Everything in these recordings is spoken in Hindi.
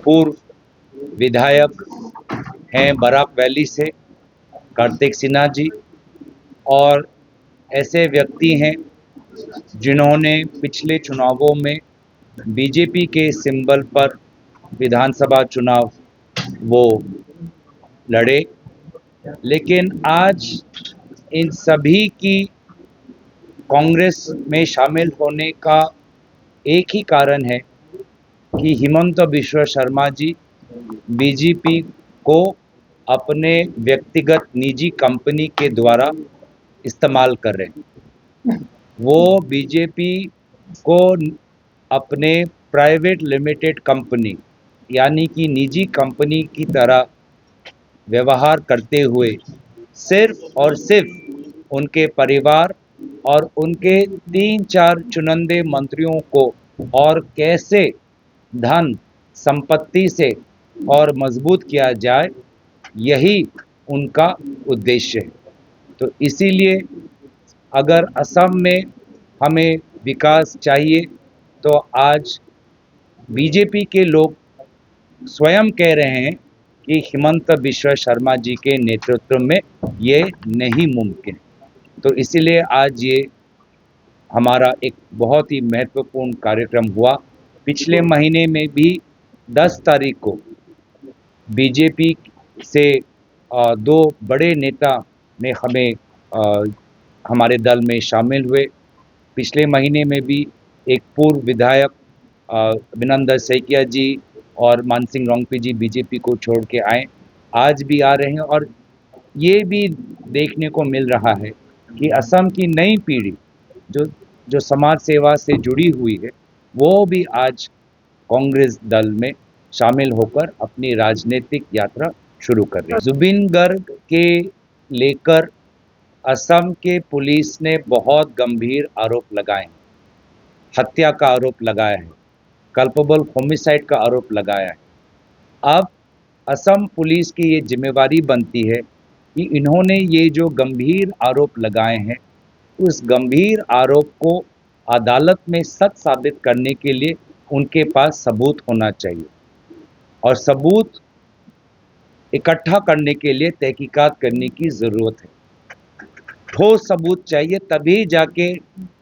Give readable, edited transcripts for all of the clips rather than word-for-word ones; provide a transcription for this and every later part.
पूर्व विधायक हैं बराक वैली से कार्तिक सिन्हा जी, और ऐसे व्यक्ति हैं जिन्होंने पिछले चुनावों में बीजेपी के सिंबल पर विधानसभा चुनाव वो लड़े। लेकिन आज इन सभी की कांग्रेस में शामिल होने का एक ही कारण है कि हिमंत बिश्व शर्मा जी बीजेपी को अपने व्यक्तिगत निजी कंपनी के द्वारा इस्तेमाल कर रहे हैं। वो बीजेपी को अपने प्राइवेट लिमिटेड कंपनी यानी कि निजी कंपनी की तरह व्यवहार करते हुए सिर्फ और सिर्फ उनके परिवार और उनके 3-4 चुनिंदे मंत्रियों को और कैसे धन संपत्ति से और मजबूत किया जाए, यही उनका उद्देश्य है। तो इसीलिए अगर असम में हमें विकास चाहिए तो आज बीजेपी के लोग स्वयं कह रहे हैं कि हिमंत बिश्व शर्मा जी के नेतृत्व में ये नहीं मुमकिन। तो इसीलिए आज ये हमारा एक बहुत ही महत्वपूर्ण कार्यक्रम हुआ। पिछले महीने में भी 10 तारीख को बीजेपी से 2 बड़े नेता ने हमारे दल में शामिल हुए। पिछले महीने में भी एक पूर्व विधायक अभिनंदन सैकिया जी और मानसिंह रोंगपी जी बीजेपी को छोड़ के आए, आज भी आ रहे हैं। और ये भी देखने को मिल रहा है कि असम की नई पीढ़ी जो समाज सेवा से जुड़ी हुई है, वो भी आज कांग्रेस दल में शामिल होकर अपनी राजनीतिक यात्रा शुरू कर रही है। जुबिन गर्ग के लेकर असम के पुलिस ने बहुत गंभीर आरोप लगाए हैं। हत्या का आरोप लगाया है, कल्पेबल होमिसाइड का आरोप लगाया है। अब असम पुलिस की ये जिम्मेवारी बनती है कि इन्होंने ये जो गंभीर आरोप लगाए हैं, उस गंभीर आरोप को अदालत में सच साबित करने के लिए उनके पास सबूत होना चाहिए, और सबूत इकट्ठा करने के लिए तहकीकात करने की ज़रूरत है। ठोस सबूत चाहिए, तभी जाके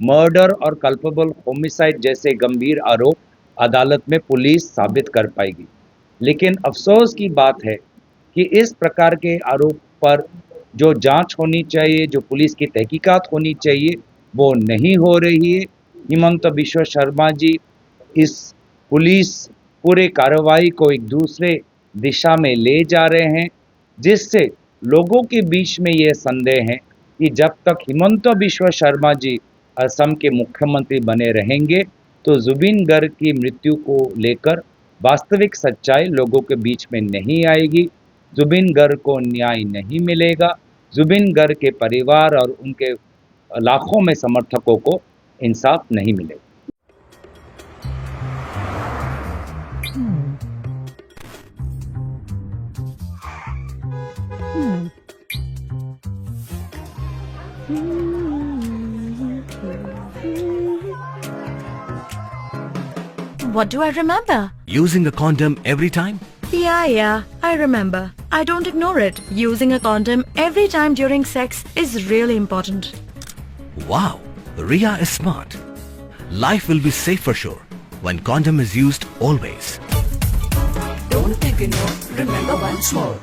मर्डर और कल्पेबल होमिसाइड जैसे गंभीर आरोप अदालत में पुलिस साबित कर पाएगी। लेकिन अफसोस की बात है कि इस प्रकार के आरोप पर जो जांच होनी चाहिए, जो पुलिस की तहकीकात होनी चाहिए, वो नहीं हो रही है। हिमंत बिश्व शर्मा जी इस पुलिस पूरे कार्रवाई को एक दूसरे दिशा में ले जा रहे हैं, जिससे लोगों के बीच में ये संदेह है कि जब तक हिमंत बिश्व शर्मा जी असम के मुख्यमंत्री बने रहेंगे तो जुबिन गर्ग की मृत्यु को लेकर वास्तविक सच्चाई लोगों के बीच में नहीं आएगी। जुबिन गर्ग को न्याय नहीं मिलेगा। जुबिन गर्ग के परिवार और उनके लाखों में समर्थकों को इंसाफ नहीं मिलेगा। What do I remember? Using a condom every time? Yeah, I remember. I don't ignore it. Using a condom every time during sex is really important. Wow, Ria is smart. Life will be safe for sure when condom is used always. Don't think no, remember once more.